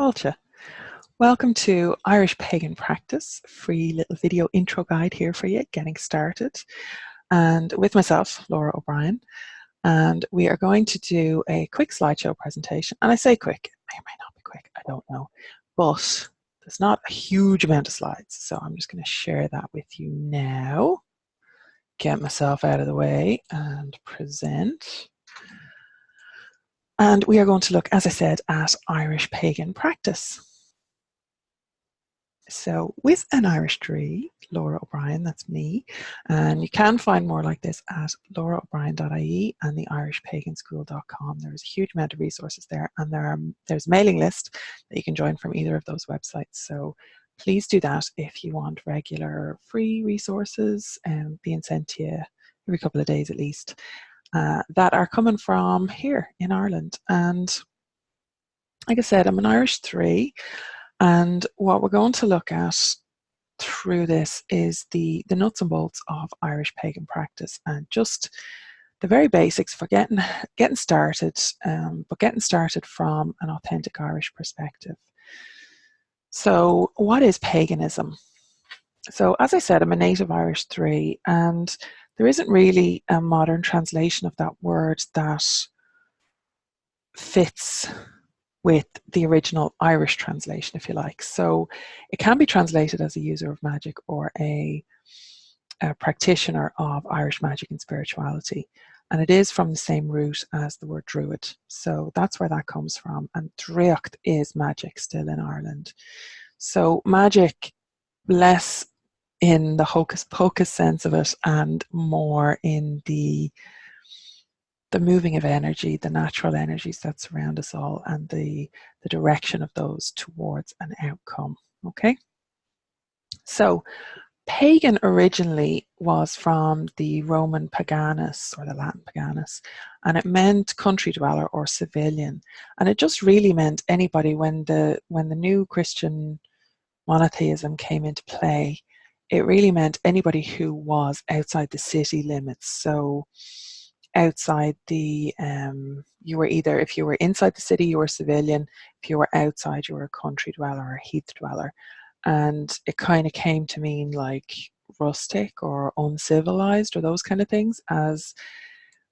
Fáilte. Welcome to Irish Pagan Practice, free little video intro guide here for you, getting started. And with myself, Lora O'Brien, and we are going to do a quick slideshow presentation. And I say quick, it may or may not be quick, I don't know. But there's not a huge amount of slides, so I'm just going to share that with you now. Get myself out of the way and present. And we are going to look, as I said, at Irish pagan practice. So with an Irish Draoi, Lora O'Brien, that's me, and you can find more like this at loraobrien.ie and the irishpaganschool.com. There's a huge amount of resources there, and there's a mailing list that you can join from either of those websites. So please do that if you want regular free resources being sent to you every couple of days at least that are coming from here in Ireland. And like I said, I'm an Irish Draoi. And what we're going to look at through this is the nuts and bolts of Irish pagan practice and just the very basics for getting started, but getting started from an authentic Irish perspective. So what is paganism? So as I said, I'm a native Irish Draoi, and there isn't really a modern translation of that word that fits with the original Irish translation, if you like. So it can be translated as a user of magic or a practitioner of Irish magic and spirituality. And it is from the same root as the word druid. So that's where that comes from. And draocht is magic still in Ireland. So magic, less in the hocus pocus sense of it and more in the moving of energy, the natural energies that surround us all, and the direction of those towards an outcome. Okay? So, pagan originally was from the Roman paganus, or the Latin paganus, and it meant country dweller or civilian. And it just really meant anybody when the new Christian monotheism came into play, it really meant anybody who was outside the city limits. So outside the you were either, if you were inside the city, you were a civilian. If you were outside, you were a country dweller or a heath dweller. And it kind of came to mean like rustic or uncivilized or those kind of things, as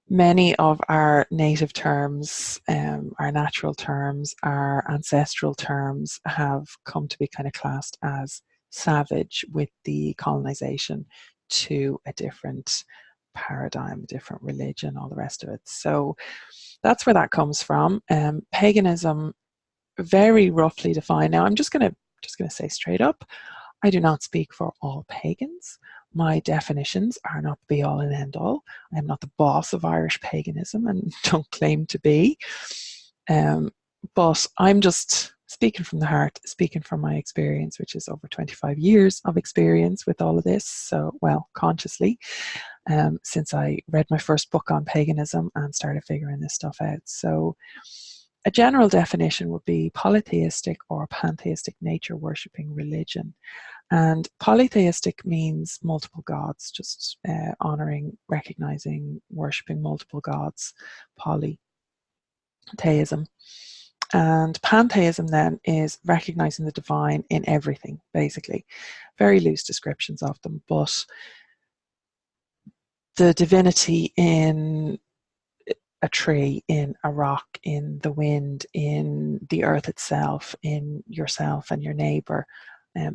many of our native terms, our natural terms, our ancestral terms have come to be kind of classed as savage with the colonization to a different paradigm, different religion, all the rest of it. So that's where that comes from. Paganism, very roughly defined. Now I'm just gonna say straight up, I do not speak for all pagans. My definitions are not the be all and end all. I am not the boss of Irish paganism and don't claim to be. But I'm just speaking from the heart, speaking from my experience, which is over 25 years of experience with all of this. So, well, consciously, since I read my first book on paganism and started figuring this stuff out. So a general definition would be polytheistic or pantheistic nature worshipping religion. And polytheistic means multiple gods, just honoring, recognizing, worshipping multiple gods, polytheism. And pantheism then is recognizing the divine in everything, basically. Very loose descriptions of them, but the divinity in a tree, in a rock, in the wind, in the earth itself, in yourself and your neighbor,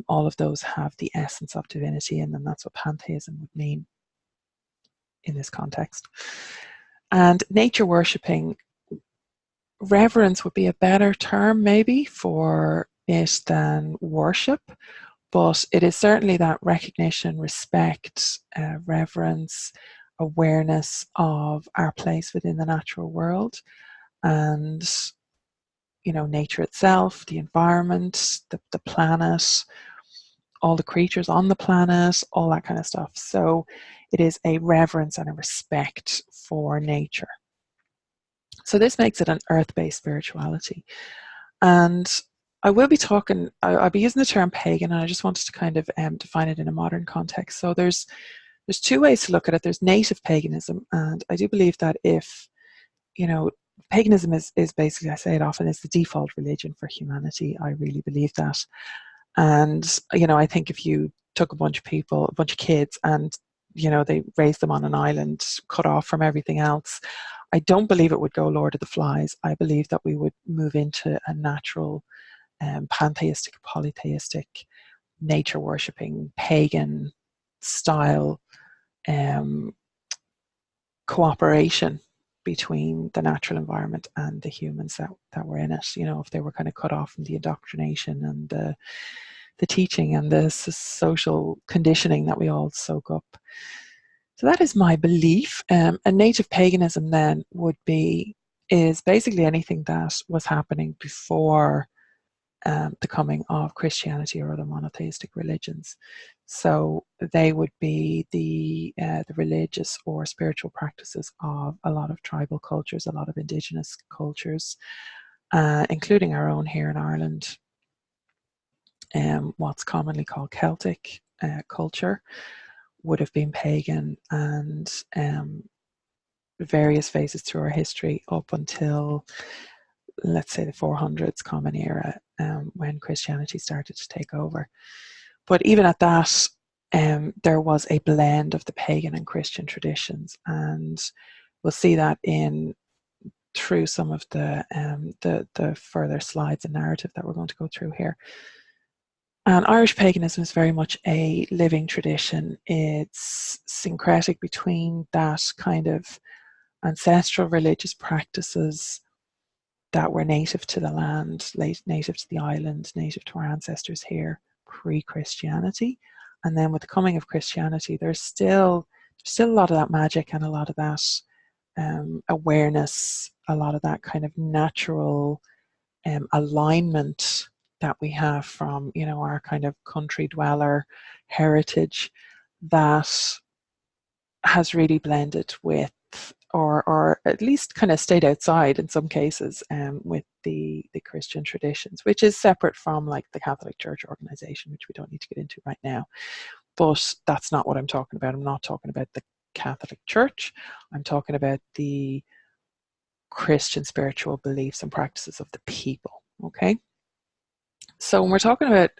all of those have the essence of divinity, and then that's what pantheism would mean in this context. And nature worshipping, reverence would be a better term maybe for it than worship, but it is certainly that recognition, respect, reverence, awareness of our place within the natural world, and nature itself, the environment, the planet, all the creatures on the planet, all that kind of stuff. So it is a reverence and a respect for nature. So this makes it an earth-based spirituality. And I will be talking, I'll be using the term pagan, and I just wanted to kind of define it in a modern context. So there's two ways to look at it. There's native paganism, and I do believe that if paganism is basically, I say it often, is the default religion for humanity. I really believe that. And, you know, I think if you took a bunch of people, a bunch of kids, and, you know, they raised them on an island, cut off from everything else, I don't believe it would go Lord of the Flies. I believe that we would move into a natural, pantheistic, polytheistic, nature worshipping, pagan style cooperation between the natural environment and the humans that were in it. You know, if they were kind of cut off from the indoctrination and the teaching and the social conditioning that we all soak up. So that is my belief. And native paganism then is basically anything that was happening before the coming of Christianity or other monotheistic religions. So they would be the religious or spiritual practices of a lot of tribal cultures, a lot of indigenous cultures, including our own here in Ireland. What's commonly called Celtic culture would have been pagan, and various phases through our history up until, let's say, the 400s Common Era, when Christianity started to take over. But even at that, there was a blend of the pagan and Christian traditions, and we'll see that through some of the further slides and narrative that we're going to go through here. And Irish paganism is very much a living tradition. It's syncretic between that kind of ancestral religious practices that were native to the land, native to the island, native to our ancestors here pre-Christianity. And then with the coming of Christianity, there's still a lot of that magic and a lot of that awareness, a lot of that kind of natural alignment that we have from, you know, our kind of country dweller heritage that has really blended with, or at least kind of stayed outside in some cases, with the Christian traditions, which is separate from like the Catholic Church organization, which we don't need to get into right now. But that's not what I'm talking about. I'm not talking about the Catholic Church. I'm talking about the Christian spiritual beliefs and practices of the people. Okay. So when we're talking about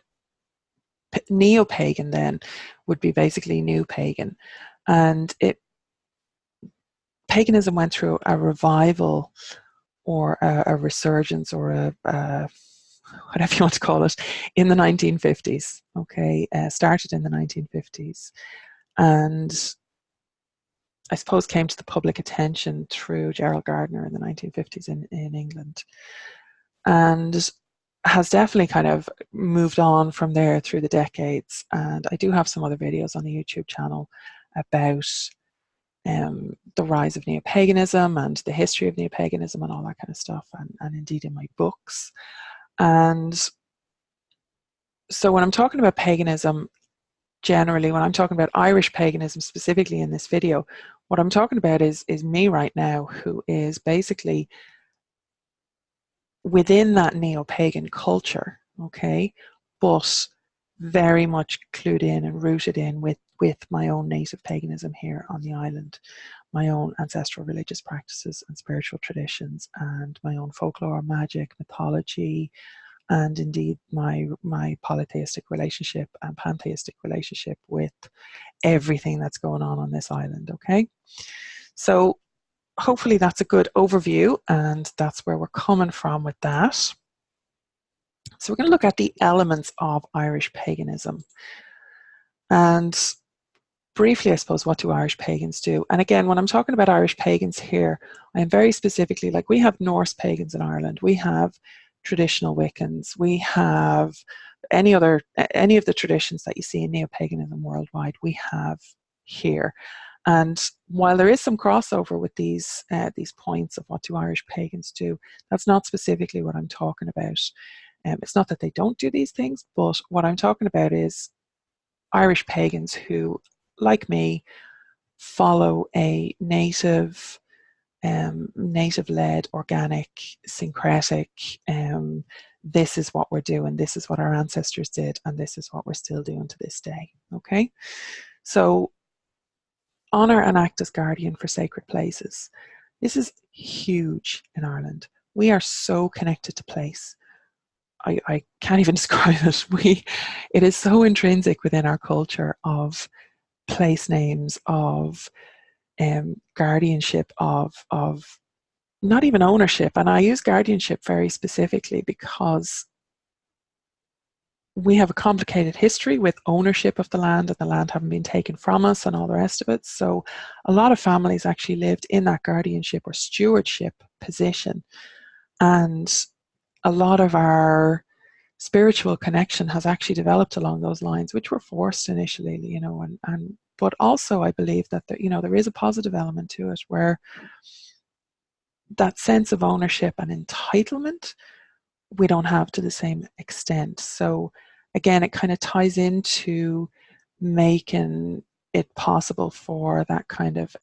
neo-pagan, then would be basically new pagan, and paganism went through a revival or a resurgence or a whatever you want to call it in the 1950s. Okay, started in the 1950s, and I suppose came to the public attention through Gerald Gardner in the 1950s in England, and has definitely kind of moved on from there through the decades. And I do have some other videos on the YouTube channel about the rise of neo-paganism and the history of neo-paganism and all that kind of stuff, and indeed in my books. And so when I'm talking about paganism, generally, when I'm talking about Irish paganism specifically in this video, what I'm talking about is me right now, who is basically within that neo-pagan culture, okay, but very much clued in and rooted in with my own native paganism here on the island, my own ancestral religious practices and spiritual traditions, and my own folklore, magic, mythology, and indeed my polytheistic relationship and pantheistic relationship with everything that's going on this island. Okay, so hopefully that's a good overview, and that's where we're coming from with that. So we're going to look at the elements of Irish paganism. And briefly, I suppose, what do Irish pagans do? And again, when I'm talking about Irish pagans here, I'm very specifically, like, we have Norse pagans in Ireland, we have traditional Wiccans, we have any of the traditions that you see in neo-paganism worldwide, we have here. And while there is some crossover with these points of what do Irish pagans do, that's not specifically what I'm talking about. It's not that they don't do these things, but what I'm talking about is Irish pagans who, like me, follow a native-led, organic, syncretic, this is what we're doing, this is what our ancestors did, and this is what we're still doing to this day. Okay, so honor and act as guardian for sacred places. This is huge in Ireland. We are so connected to place. I can't even describe it. It is so intrinsic within our culture of place names, of guardianship, of not even ownership. And I use guardianship very specifically because we have a complicated history with ownership of the land and the land having been taken from us and all the rest of it. So a lot of families actually lived in that guardianship or stewardship position. And a lot of our spiritual connection has actually developed along those lines, which were forced initially, you know, and but also I believe that there is a positive element to it where that sense of ownership and entitlement we don't have to the same extent. So again, it kind of ties into making it possible for that kind of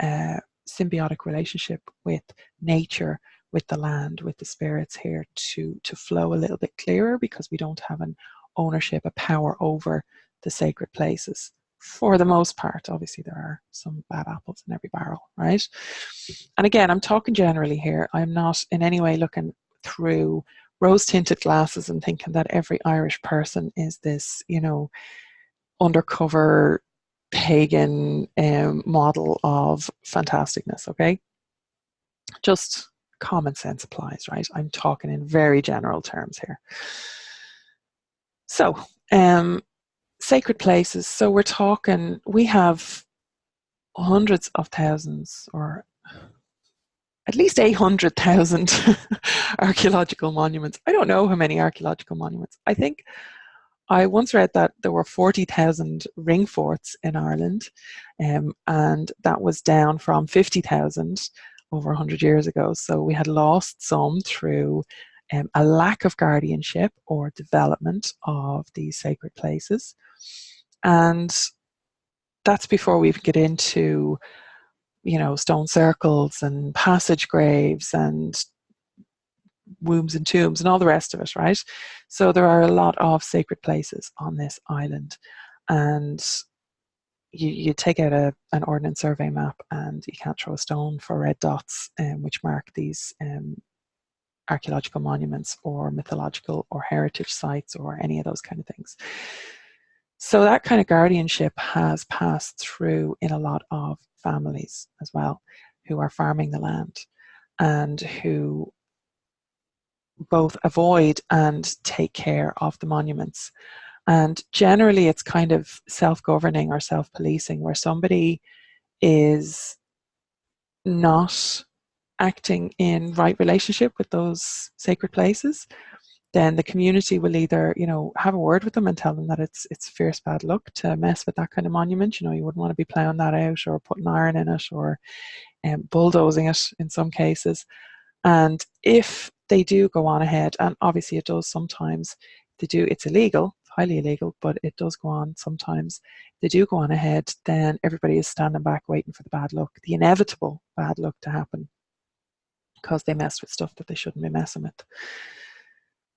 symbiotic relationship with nature, with the land, with the spirits here to flow a little bit clearer, because we don't have an ownership, a power over the sacred places. For the most part, obviously there are some bad apples in every barrel, right? And again, I'm talking generally here. I'm not in any way looking through rose-tinted glasses and thinking that every Irish person is this, undercover pagan model of fantasticness, okay? Just common sense applies, right? I'm talking in very general terms here. So, sacred places. So we're talking, we have hundreds of thousands, or at least 800,000 archaeological monuments. I don't know how many archaeological monuments. I think I once read that there were 40,000 ring forts in Ireland, and that was down from 50,000 over 100 years ago. So we had lost some through a lack of guardianship or development of these sacred places. And that's before we get into stone circles and passage graves and wombs and tombs and all the rest of it, right? So there are a lot of sacred places on this island, and you take out an ordnance survey map and you can't throw a stone for red dots which mark these archaeological monuments or mythological or heritage sites or any of those kind of things. So that kind of guardianship has passed through in a lot of families as well, who are farming the land and who both avoid and take care of the monuments. And generally it's kind of self-governing or self-policing, where somebody is not acting in right relationship with those sacred places, then the community will either, have a word with them and tell them that it's fierce bad luck to mess with that kind of monument. You wouldn't want to be ploughing that out or putting iron in it or bulldozing it in some cases. And if they do go on ahead, and obviously it does sometimes, it's illegal, highly illegal, but it does go on sometimes. They do go on ahead, then everybody is standing back waiting for the bad luck, the inevitable bad luck to happen, because they messed with stuff that they shouldn't be messing with.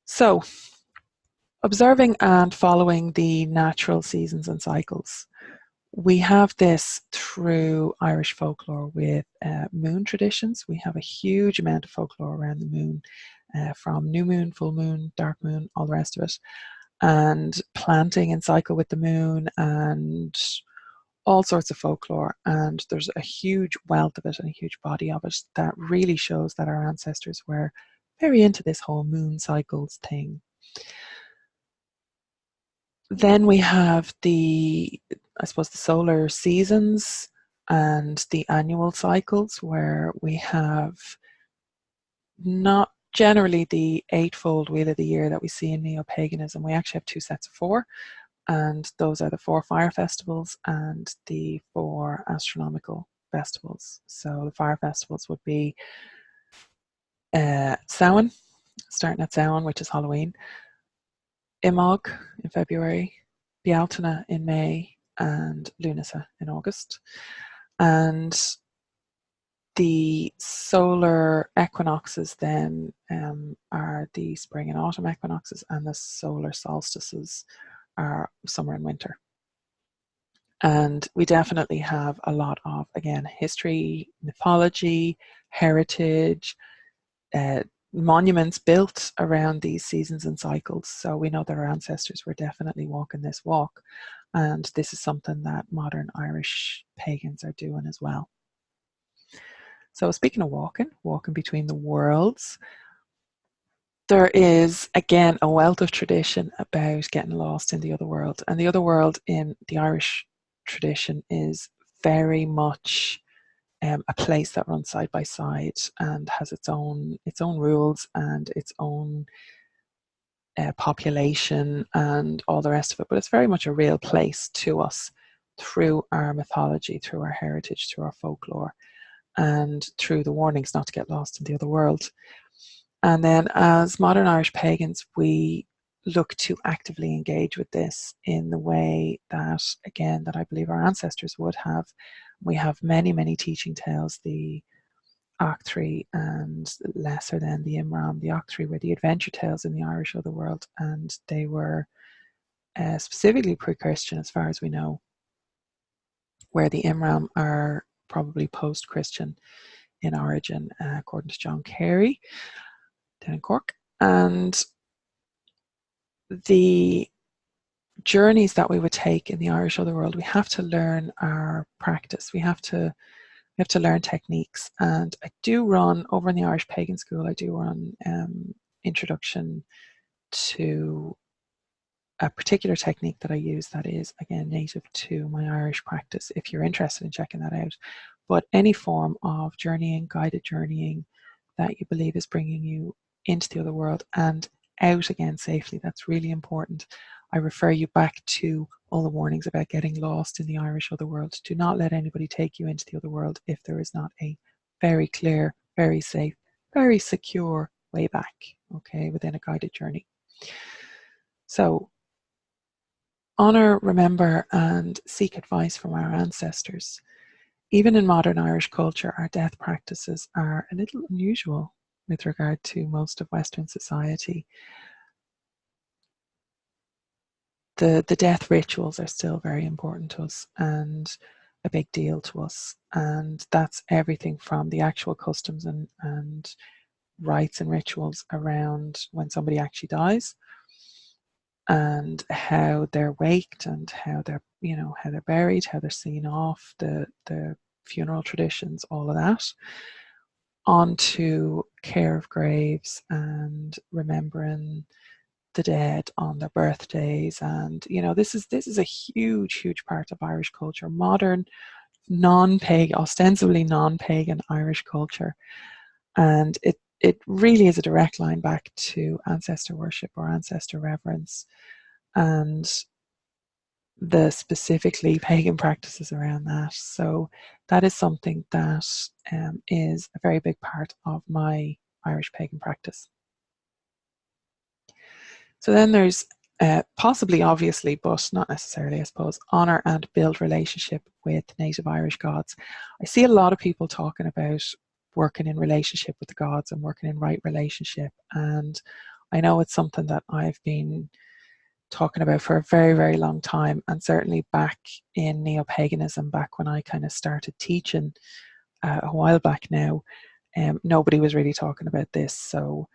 So, observing and following the natural seasons and cycles. We have this through Irish folklore with moon traditions. We have a huge amount of folklore around the moon, from new moon, full moon, dark moon, all the rest of it, and planting and cycle with the moon and all sorts of folklore. And there's a huge wealth of it and a huge body of it that really shows that our ancestors were very into this whole moon cycles thing. Then we have the solar seasons and the annual cycles, where we have not generally the eightfold wheel of the year that we see in neo-paganism. We actually have two sets of four, and those are the 4 fire festivals and the 4 astronomical festivals. So the fire festivals would be Samhain, starting at Samhain, which is Halloween, Imog in February, Bealtaine in May, and Lunasa in August. And the solar equinoxes then are the spring and autumn equinoxes, and the solar solstices are summer and winter. And we definitely have a lot of, again, history, mythology, heritage, monuments built around these seasons and cycles. So we know that our ancestors were definitely walking this walk. And this is something that modern Irish pagans are doing as well. So speaking of walking between the worlds, there is, again, a wealth of tradition about getting lost in the other world. And the other world in the Irish tradition is very much a place that runs side by side and has its own rules and its own population and all the rest of it. But it's very much a real place to us through our mythology, through our heritage, through our folklore, and through the warnings not to get lost in the other world. And then as modern Irish pagans, we look to actively engage with this in the way that, again, that I believe our ancestors would have. We have many, many teaching tales. The Octree and lesser than the Imram. The Octree were the adventure tales in the Irish otherworld, and they were specifically pre-Christian as far as we know, where the Imram are probably post-Christian in origin, according to John Carey down in Cork. And the journeys that we would take in the Irish otherworld, we have to learn our practice. We have to learn techniques. And I do run, over in the Irish Pagan School, I do run introduction to a particular technique that I use that is, again, native to my Irish practice, if you're interested in checking that out. But any form of journeying, guided journeying that you believe is bringing you into the other world and out again safely, that's really important. I refer you back to all the warnings about getting lost in the Irish otherworld. Do not let anybody take you into the other world if there is not a very clear, very safe, very secure way back, okay, within a guided journey. So honor, remember, and seek advice from our ancestors. Even in modern Irish culture, our death practices are a little unusual with regard to most of Western society. The death rituals are still very important to us and a big deal to us. And that's everything from the actual customs and rites and rituals around when somebody actually dies, and how they're waked and how they're, you know, how they're buried, how they're seen off, the funeral traditions, all of that, on to care of graves and remembering the dead on their birthdays. And you know, this is a huge part of Irish culture, modern non-pagan, ostensibly non-pagan Irish culture. And it really is a direct line back to ancestor worship or ancestor reverence and the specifically pagan practices around that. So that is something that is a very big part of my Irish pagan practice. So then there's possibly, obviously, but not necessarily, I suppose, honour and build relationship with native Irish gods. I see a lot of people talking about working in relationship with the gods and working in right relationship. And I know it's something that I've been talking about for a very long time, and certainly back in neo-paganism, back when I kind of started teaching a while back now, nobody was really talking about this. So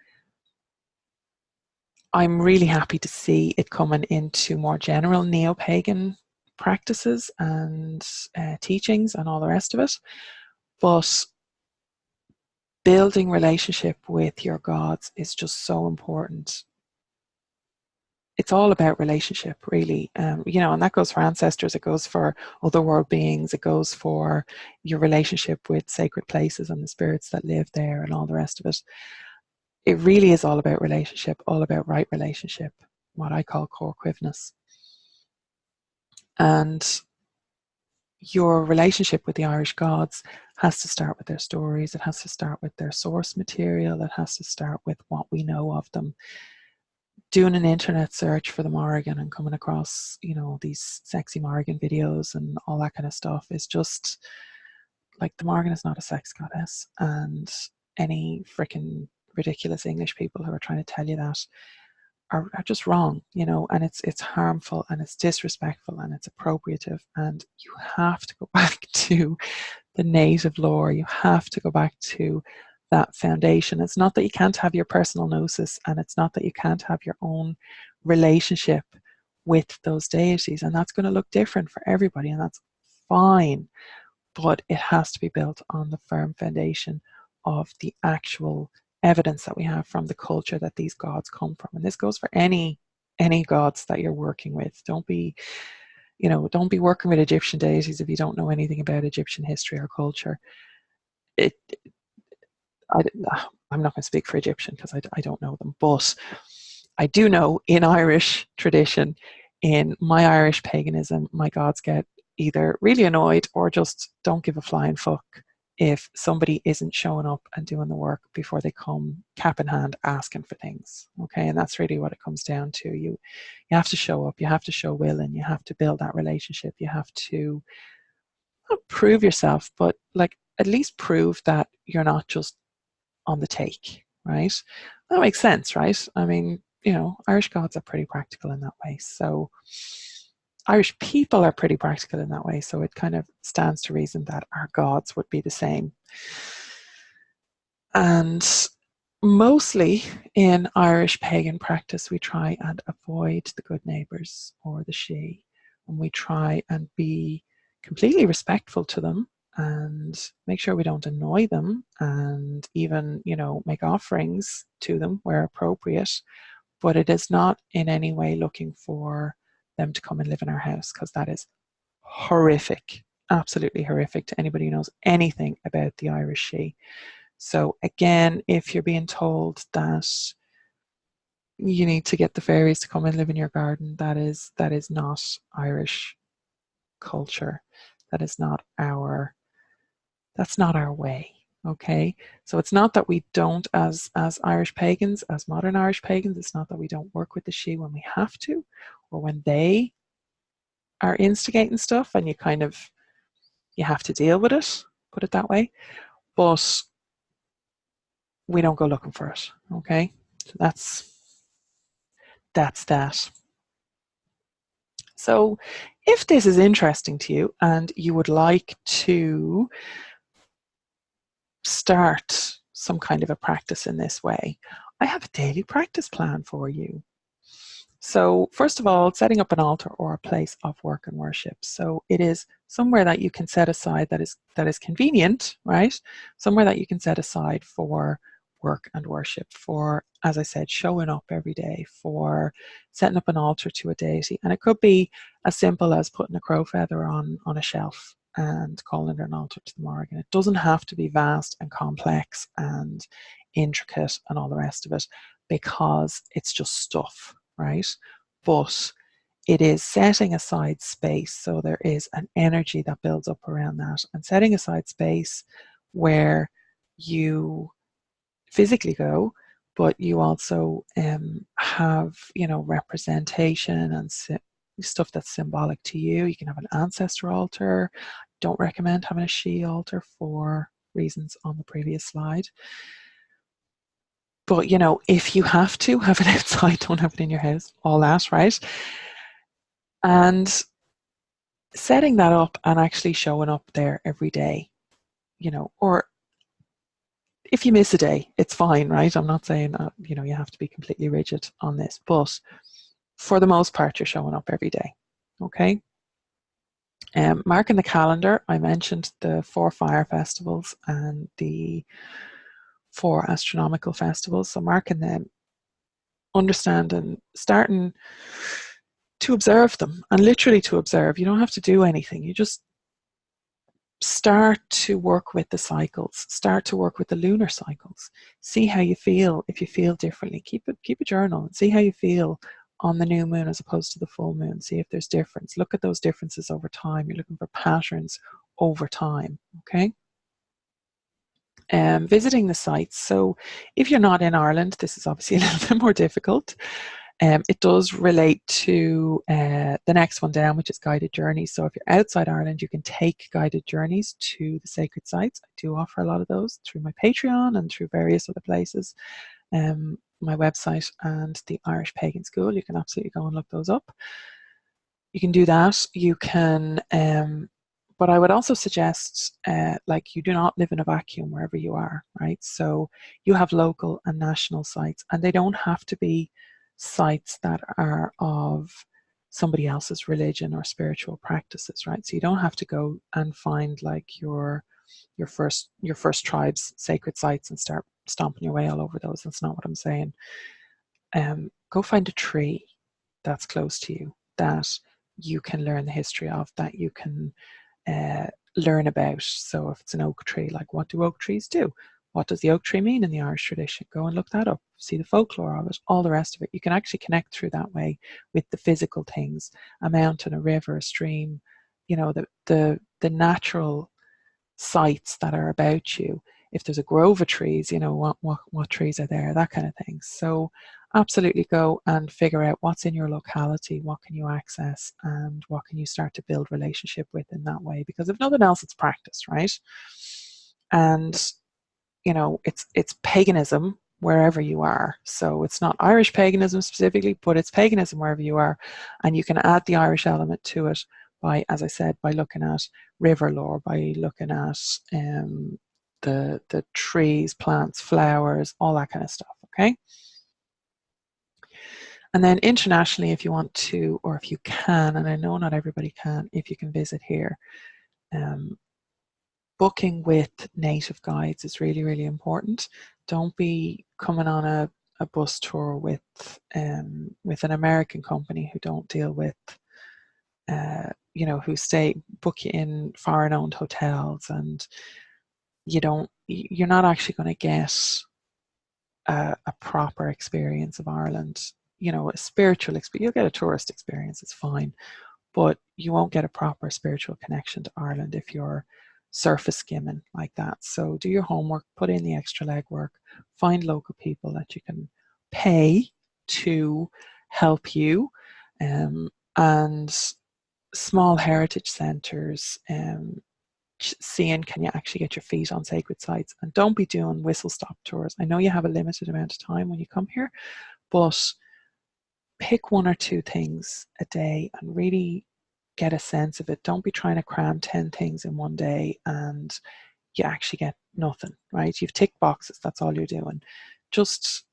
I'm really happy to see it coming into more general neo-pagan practices and teachings and all the rest of it. But building relationship with your gods is just so important. It's all about relationship, really. You know, and that goes for ancestors, it goes for other world beings, it goes for your relationship with sacred places and the spirits that live there and all the rest of it. It really is all about relationship, all about right relationship, what I call core quivness. And your relationship with the Irish gods has to start with their stories, it has to start with their source material, it has to start with what we know of them. Doing an internet search for the Mórrígan and coming across, you know, these sexy Mórrígan videos and all that kind of stuff is just like, the Mórrígan is not a sex goddess, and any freaking ridiculous English people who are trying to tell you that are just wrong, you know, and it's harmful and it's disrespectful and it's appropriative, and you have to go back to the native lore. You have to go back to that foundation. It's not that you can't have your personal gnosis, and it's not that you can't have your own relationship with those deities, and that's going to look different for everybody, and that's fine, but it has to be built on the firm foundation of the actual evidence that we have from the culture that these gods come from. And this goes for any gods that you're working with. Don't be, you know, don't be working with Egyptian deities if you don't know anything about Egyptian history or culture. It, I, I'm not going to speak for Egyptian because I don't know them, but I do know in Irish tradition, in my Irish paganism, my gods get either really annoyed or just don't give a flying fuck if somebody isn't showing up and doing the work before they come cap in hand asking for things. Okay, and that's really what it comes down to. You have to show up, you have to show will, and you have to build that relationship. You have to not prove yourself, but like at least prove that you're not just on the take, right? That makes sense, right? I mean, you know, Irish gods are pretty practical in that way. So Irish people are pretty practical in that way. So it kind of stands to reason that our gods would be the same. And mostly in Irish pagan practice, we try and avoid the good neighbours or the she, and we try and be completely respectful to them and make sure we don't annoy them, and even, you know, make offerings to them where appropriate. But it is not in any way looking for them to come and live in our house, because that is horrific, absolutely horrific to anybody who knows anything about the Irish she. So again, if you're being told that you need to get the fairies to come and live in your garden, that is not Irish culture. That's not our way. Okay, so it's not that we don't, as Irish pagans, as modern Irish pagans, it's not that we don't work with the she when we have to, or when they are instigating stuff and you have to deal with it, put it that way, but we don't go looking for it. Okay, so that's that. So if this is interesting to you and you would like to start some kind of a practice in this way, I have a daily practice plan for you. So first of all, setting up an altar or a place of work and worship. So it is somewhere that you can set aside that is convenient, right? Somewhere that you can set aside for work and worship, for, as I said, showing up every day, for setting up an altar to a deity. And it could be as simple as putting a crow feather on a shelf and calling it an altar to the Mórrígan. It doesn't have to be vast and complex and intricate and all the rest of it, because it's just stuff, right? But it is setting aside space, so there is an energy that builds up around that, and setting aside space where you physically go, but you also have, you know, representation and stuff that's symbolic to you. You can have an ancestor altar. Don't recommend having a she altar for reasons on the previous slide. But, you know, if you have to have it outside, don't have it in your house, all that, right? And setting that up and actually showing up there every day, you know, or if you miss a day, it's fine, right? I'm not saying, you know, you have to be completely rigid on this, but for the most part, you're showing up every day, okay? Marking the calendar, I mentioned the 4 fire festivals and the 4 astronomical festivals. So marking them, understanding, starting to observe them, and literally to observe. You don't have to do anything. You just start to work with the cycles, start to work with the lunar cycles. See how you feel. If you feel differently, keep a journal and see how you feel on the new moon as opposed to the full moon. See if there's difference. Look at those differences over time. You're looking for patterns over time, okay? Visiting the sites. So if you're not in Ireland, this is obviously a little bit more difficult. It does relate to the next one down, which is guided journeys. So if you're outside Ireland, you can take guided journeys to the sacred sites. I do offer a lot of those through my Patreon and through various other places. my website and the Irish Pagan School. You can absolutely go and look those up. You can do that. You can, but I would also suggest, like, you do not live in a vacuum wherever you are, right? So you have local and national sites, and they don't have to be sites that are of somebody else's religion or spiritual practices, right? So you don't have to go and find like your first tribe's sacred sites and start stomping your way all over those. That's not what I'm saying. Go find a tree that's close to you that you can learn the history of, that you can learn about. So if it's an oak tree, like, what do oak trees do? What does the oak tree mean in the Irish tradition? Go and look that up, see the folklore of it, all the rest of it. You can actually connect through that way with the physical things, a mountain, a river, a stream, you know, the natural sites that are about you. If there's a grove of trees, you know, what trees are there, that kind of thing. So absolutely go and figure out what's in your locality, what can you access, and what can you start to build relationship with in that way. Because if nothing else, it's practice, right? And, you know, it's paganism wherever you are. So it's not Irish paganism specifically, but it's paganism wherever you are. And you can add the Irish element to it by, as I said, by looking at river lore, by looking at the trees, plants, flowers, all that kind of stuff, okay? And then internationally, if you want to, or if you can, and I know not everybody can, if you can visit here, booking with native guides is really, really important. Don't be coming on a bus tour with an American company who don't deal with, you know, who book you in foreign-owned hotels, and you're not actually going to get a proper experience of Ireland. You know, a spiritual experience. You'll get a tourist experience, it's fine, but you won't get a proper spiritual connection to Ireland if you're surface skimming like that. So do your homework, put in the extra legwork, find local people that you can pay to help you, and small heritage centres, seeing can you actually get your feet on sacred sites. And don't be doing whistle stop tours. I know you have a limited amount of time when you come here, but pick one or two things a day and really get a sense of it. Don't be trying to cram 10 things in one day and you actually get nothing, right? You've ticked boxes, that's all you're doing. Just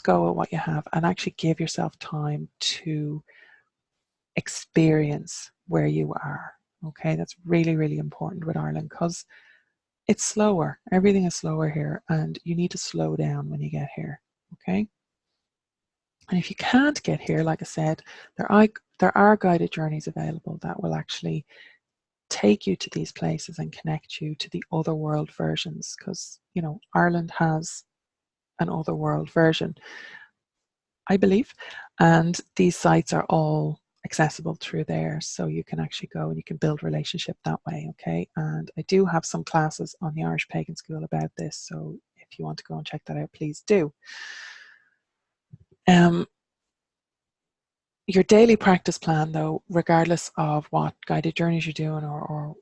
go with what you have and actually give yourself time to experience where you are. Okay, that's really, really important with Ireland, because it's slower. Everything is slower here, and you need to slow down when you get here. Okay. And if you can't get here, like I said, there are guided journeys available that will actually take you to these places and connect you to the other world versions, because, you know, Ireland has an other world version, I believe, and these sites are all accessible through there, so you can actually go and you can build relationship that way. Okay, and I do have some classes on the Irish Pagan School about this, so if you want to go and check that out, please do. Your daily practice plan, though, regardless of what guided journeys you're doing or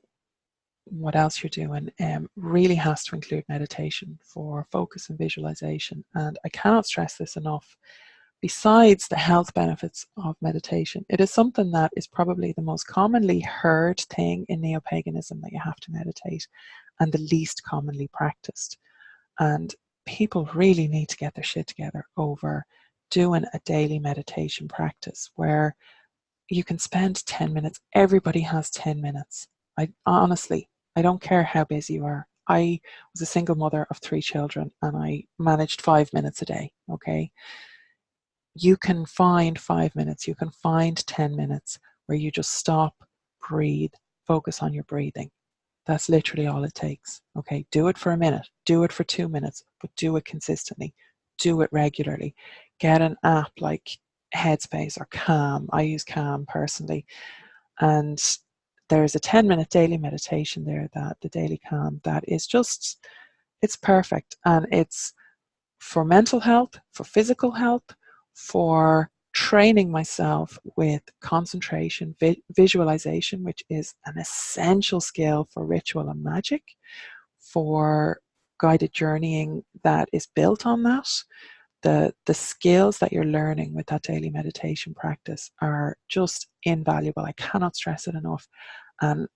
what else you're doing, really has to include meditation for focus and visualization. And I cannot stress this enough. Besides the health benefits of meditation, it is something that is probably the most commonly heard thing in neo-paganism, that you have to meditate, and the least commonly practiced. And people really need to get their shit together over doing a daily meditation practice where you can spend 10 minutes. Everybody has 10 minutes. I don't care how busy you are. I was a single mother of 3 children and I managed 5 minutes a day. Okay. You can find 5 minutes, you can find 10 minutes where you just stop, breathe, focus on your breathing. That's literally all it takes. Okay, do it for a minute, do it for 2 minutes, but do it consistently, do it regularly. Get an app like Headspace or Calm. I use Calm personally, and there's a 10-minute daily meditation there, that the daily Calm, that is just, it's perfect, and it's for mental health, for physical health, for training myself with concentration, visualization, which is an essential skill for ritual and magic, for guided journeying that is built on that. the skills that you're learning with that daily meditation practice are just invaluable. I cannot stress it enough. And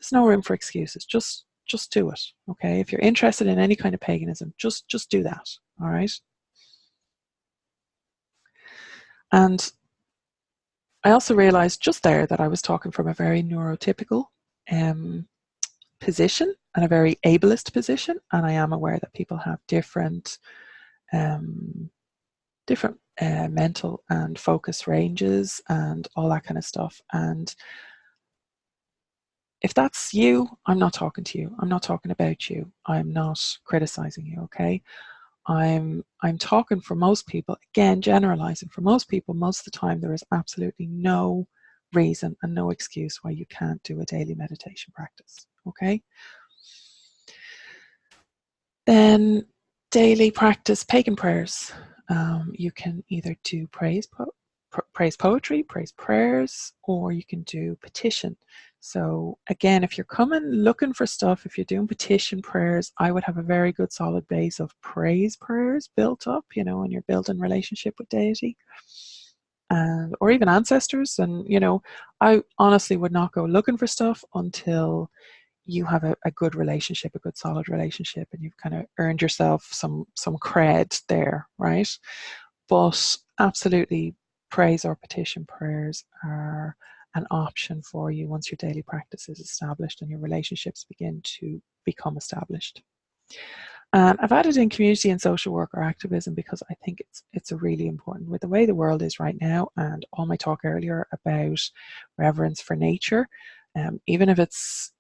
there's no room for excuses. Just do it. Okay. If you're interested in any kind of paganism, just do that. All right. And I also realized just there that I was talking from a very neurotypical position and a very ableist position. And I am aware that people have different mental and focus ranges and all that kind of stuff. And if that's you, I'm not talking to you. I'm not talking about you. I'm not criticizing you, okay? I'm talking for most people, again, generalizing for most people, most of the time there is absolutely no reason and no excuse why you can't do a daily meditation practice, okay? Then daily practice pagan prayers. You can either do praise poetry, praise prayers, or you can do petition. So again, if you're coming looking for stuff, if you're doing petition prayers, I would have a very good solid base of praise prayers built up, you know, and you're building relationship with deity and or even ancestors. And you know, I honestly would not go looking for stuff until you have a good relationship, a good solid relationship, and you've kind of earned yourself some cred there, right? But absolutely, praise or petition prayers are an option for you once your daily practice is established and your relationships begin to become established. And I've added in community and social work or activism because I think it's a really important, with the way the world is right now, and all my talk earlier about reverence for nature, even if it's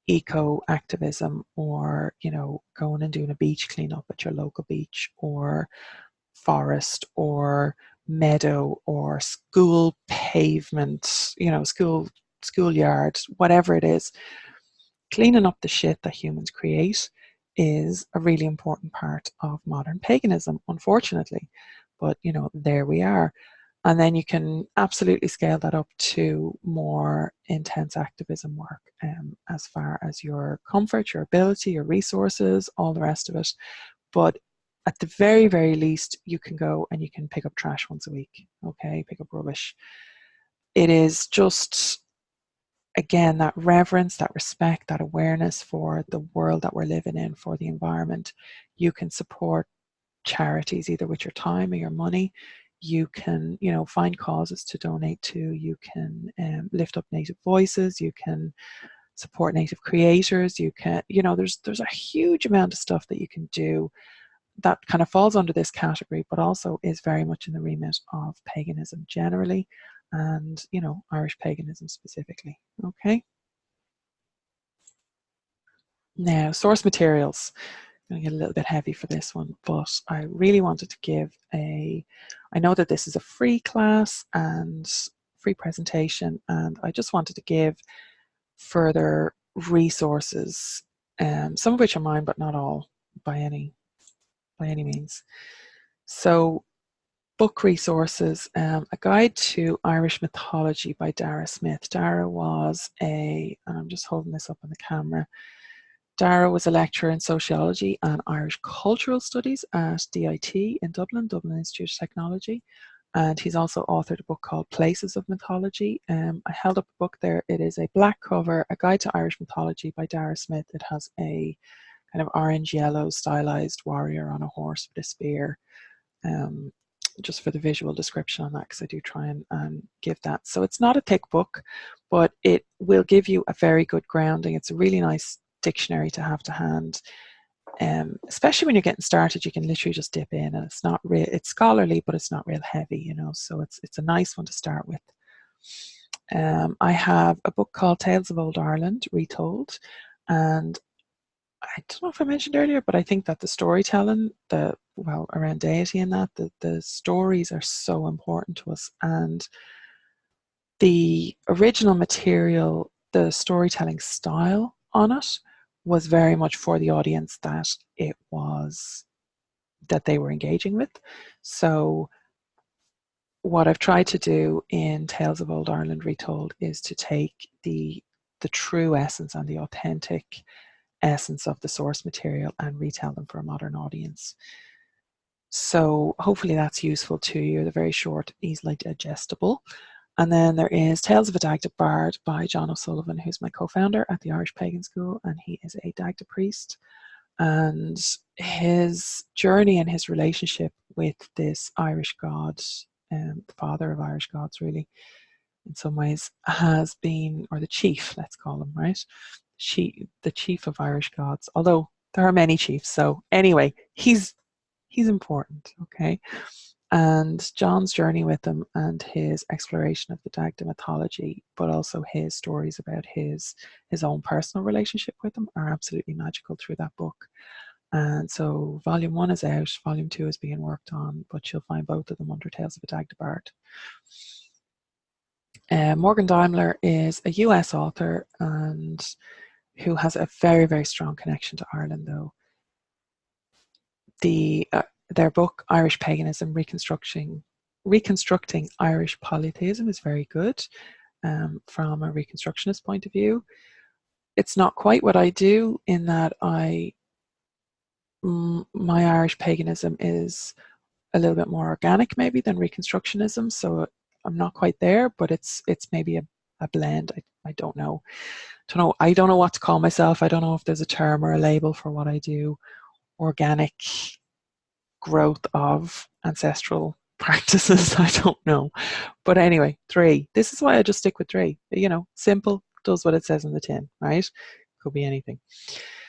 eco activism or, you know, going and doing a beach cleanup at your local beach or forest or meadow or school pavement, you know, schoolyard, whatever it is, cleaning up the shit that humans create is a really important part of modern paganism, unfortunately. But, you know, there we are. And then you can absolutely scale that up to more intense activism work, as far as your comfort, your ability, your resources, all the rest of it. But at the very, very least, you can go and you can pick up trash once a week, okay? Pick up rubbish. It is just, again, that reverence, that respect, that awareness for the world that we're living in, for the environment. You can support charities either with your time or your money. You can, you know, find causes to donate to. You can lift up native voices. You can support native creators. You can, you know, there's a huge amount of stuff that you can do that kind of falls under this category, but also is very much in the remit of paganism generally, and, you know, Irish paganism specifically. Okay. Now, source materials. I'm going to get a little bit heavy for this one, but I really wanted to give I know that this is a free class and free presentation, and I just wanted to give further resources, some of which are mine, but not all by any means. So, book resources, a guide to Irish mythology by Dara Smith. Dara was and I'm just holding this up on the camera, Dara was a lecturer in sociology and Irish cultural studies at DIT in Dublin, Dublin Institute of Technology. And he's also authored a book called Places of Mythology. I held up a book there. It is a black cover, a guide to Irish mythology by Dara Smith. It has a kind of orange yellow stylized warrior on a horse with a spear. Just for the visual description on that, because I do try and give that. So it's not a thick book, but it will give you a very good grounding. It's a really nice dictionary to have to hand, especially when you're getting started. You can literally just dip in, and it's not real, it's scholarly, but it's not real heavy, you know, so it's a nice one to start with. I have a book called Tales of Old Ireland Retold, and I don't know if I mentioned earlier, but I think that the storytelling, around deity and that, the stories are so important to us. And the original material, the storytelling style on it was very much for the audience that they were engaging with. So what I've tried to do in Tales of Old Ireland Retold is to take the true essence and the authentic essence of the source material and retell them for a modern audience. So hopefully that's useful to you. They're very short, easily digestible. And then there is Tales of a Dagda Bard by John O'Sullivan, who's my co-founder at the Irish Pagan School, and he is a Dagda priest. And his journey and his relationship with this Irish god, the father of Irish gods, really, in some ways, has been, or the chief, let's call him, right? The chief of Irish gods, although there are many chiefs. So anyway, he's important, okay? And John's journey with them and his exploration of the Dagda mythology, but also his stories about his own personal relationship with them, are absolutely magical through that book. And so volume 1 is out, volume 2 is being worked on, but you'll find both of them under Tales of a Dagda Bard. Morgan Daimler is a US author and who has a very, very strong connection to Ireland, though. Their book, Irish Paganism, Reconstructing Irish Polytheism, is very good from a Reconstructionist point of view. It's not quite what I do, in that my Irish paganism is a little bit more organic maybe than Reconstructionism, so I'm not quite there, but it's maybe a blend. I don't know. I don't know what to call myself. I don't know if there's a term or a label for what I do. Organic growth of ancestral practices, I don't know. But anyway, 3. This is why I just stick with 3. You know, simple, does what it says in the tin, right? Could be anything.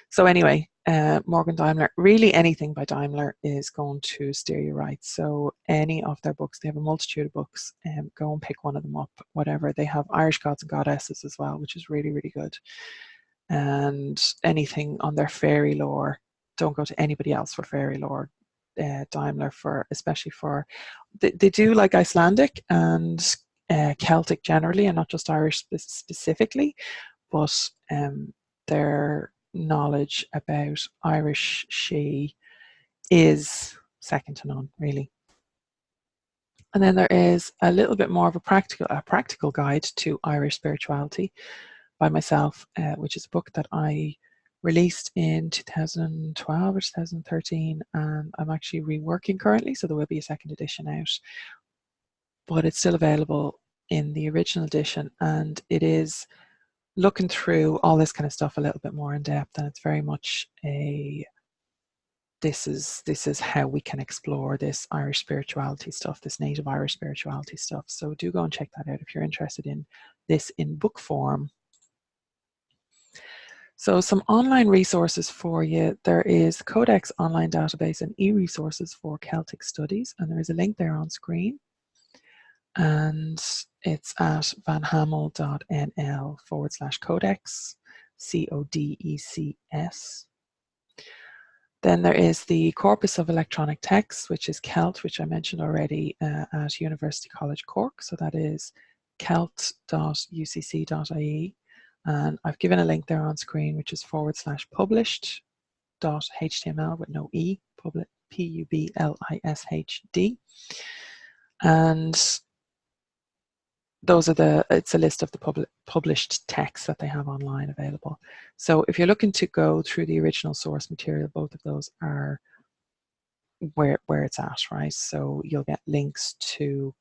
So anyway, Morgan Daimler, really anything by Daimler is going to steer you right. So any of their books, they have a multitude of books, go and pick one of them up, whatever. They have Irish Gods and Goddesses as well, which is really, really good. And anything on their fairy lore, don't go to anybody else for fairy lore. Daimler, especially for, they do like Icelandic and Celtic generally, and not just Irish specifically, but their knowledge about Irish She is second to none, really. And then there is a little bit more of a practical guide to Irish spirituality by myself, which is a book that I released in 2012 or 2013, and I'm actually reworking currently, so there will be a second edition out, but it's still available in the original edition, and it is looking through all this kind of stuff a little bit more in depth, and it's very much this is how we can explore this Irish spirituality stuff, this native Irish spirituality stuff. So do go and check that out if you're interested in this in book form. So some online resources for you. There is the Codex online database and e-resources for Celtic studies, and there is a link there on screen. And it's at vanhamel.nl/codex, CODECS. Then there is the Corpus of Electronic Texts, which is CELT, which I mentioned already, at University College Cork. So that is celt.ucc.ie. And I've given a link there on screen, which is /published.html with no E, PUBLISHD. And those are it's a list of the published texts that they have online available. So if you're looking to go through the original source material, both of those are where it's at, right? So you'll get links to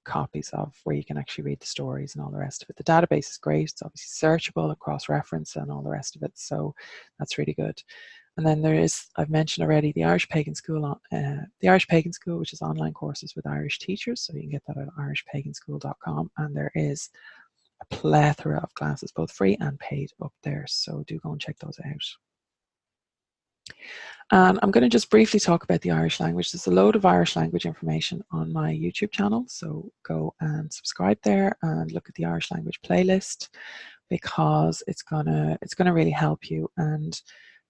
copies of where you can actually read the stories and all the rest of it. The database is great. It's obviously searchable, cross-reference and all the rest of it. So that's really good. And then there is, I've mentioned already, the Irish Pagan School, which is online courses with Irish teachers. So you can get that at irishpaganschool.com. And there is a plethora of classes, both free and paid, up there. So do go and check those out. And I'm going to just briefly talk about the Irish language. There's a load of Irish language information on my YouTube channel, so go and subscribe there and look at the Irish language playlist, because it's gonna really help you. And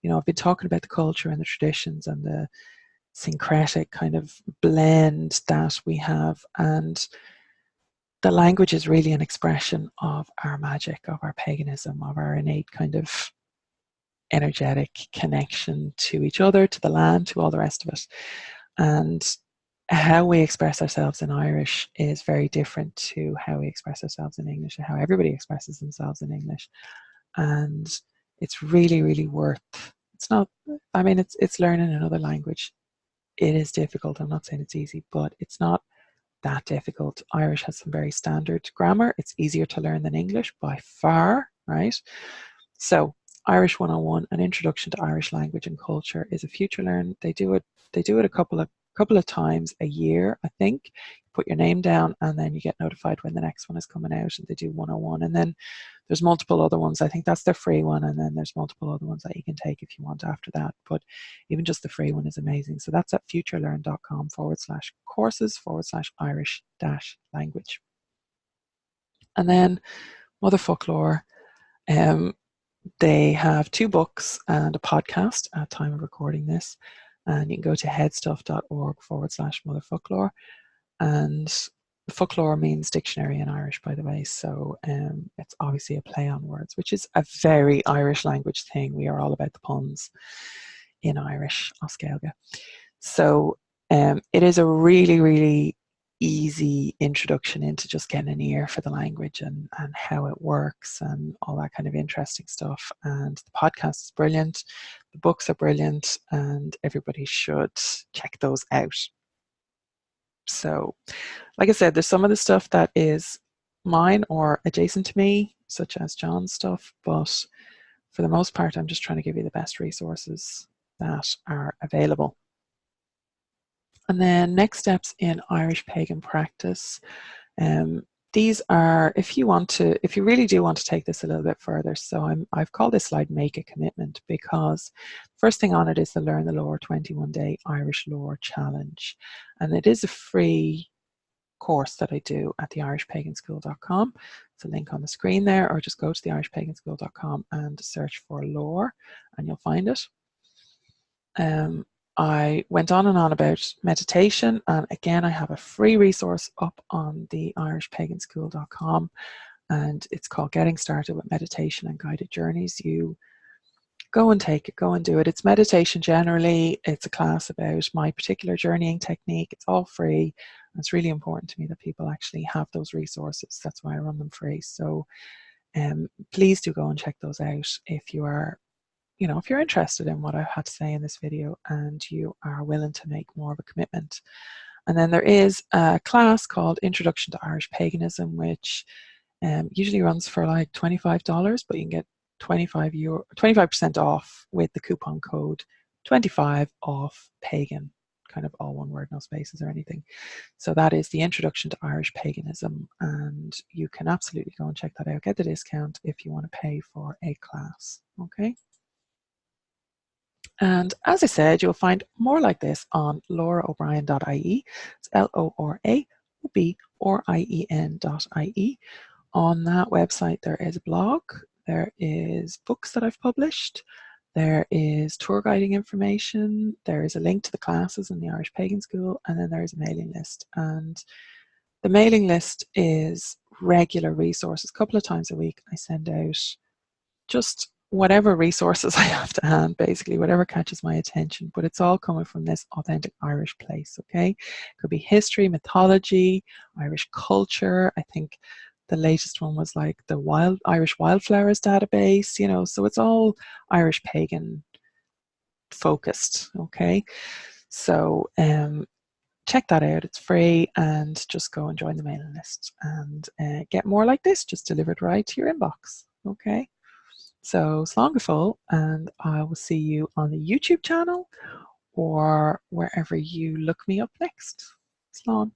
you know, I've been talking about the culture and the traditions and the syncretic kind of blend that we have, and the language is really an expression of our magic, of our paganism, of our innate kind of energetic connection to each other, to the land, to all the rest of it. And how we express ourselves in Irish is very different to how we express ourselves in English, and how everybody expresses themselves in English. And it's really, really worth, it's not, I mean, it's learning another language it is difficult. I'm not saying it's easy, but it's not that difficult. Irish has some very standard grammar. It's easier to learn than English by far, right? So Irish 101, an introduction to Irish language and culture, is a future learn. They do it a couple of times a year, I think. You put your name down and then you get notified when the next one is coming out, and they do 101. And then there's multiple other ones. I think that's their free one, and then there's multiple other ones that you can take if you want after that. But even just the free one is amazing. So that's at futurelearn.com/courses/Irish-language. And then Mother Folklore. They have 2 books and a podcast at time of recording this, and you can go to headstuff.org/Mother Folklore. And folklore means dictionary in Irish, by the way, so it's obviously a play on words, which is a very Irish language thing. We are all about the puns in Irish, Oscailga. So it is a really, really easy introduction into just getting an ear for the language and how it works and all that kind of interesting stuff. And the podcast is brilliant, the books are brilliant, and everybody should check those out. So, like I said, there's some of the stuff that is mine or adjacent to me, such as John's stuff, but for the most part, I'm just trying to give you the best resources that are available. And then next steps in Irish pagan practice. These are, if you really do want to take this a little bit further, so I've called this slide Make a Commitment, because first thing on it is the Learn the Lore 21-day Irish Lore Challenge. And it is a free course that I do at the irishpaganschool.com. It's a link on the screen there, or just go to the irishpaganschool.com and search for Lore and you'll find it. I went on and on about meditation, and again I have a free resource up on the irishpaganschool.com, and it's called Getting Started with Meditation and Guided Journeys. You go and take it, go and do it. It's meditation generally. It's a class about my particular journeying technique. It's all free. And it's really important to me that people actually have those resources. That's why I run them free. So please do go and check those out if you are, if you're interested in what I've had to say in this video and you are willing to make more of a commitment. And then there is a class called Introduction to Irish Paganism, which usually runs for like $25, but you can get 25% off with the coupon code 25 off pagan, kind of all one word, no spaces or anything. So that is the Introduction to Irish Paganism, and you can absolutely go and check that out. Get the discount if you want to pay for a class. Okay. And as I said, you'll find more like this on loraobrien.ie. It's LORAOBRIEN.ie. On that website, there is a blog, there is books that I've published, there is tour guiding information, there is a link to the classes in the Irish Pagan School, and then there is a mailing list. And the mailing list is regular resources. A couple of times a week, I send out just whatever resources I have to hand, basically, whatever catches my attention, but it's all coming from this authentic Irish place, okay? It could be history, mythology, Irish culture. I think the latest one was like the Irish Wildflowers database, so it's all Irish pagan focused, okay? So check that out, it's free, and just go and join the mailing list and get more like this, just delivered right to your inbox, okay? So slán and I will see you on the YouTube channel or wherever you look me up next. Slán.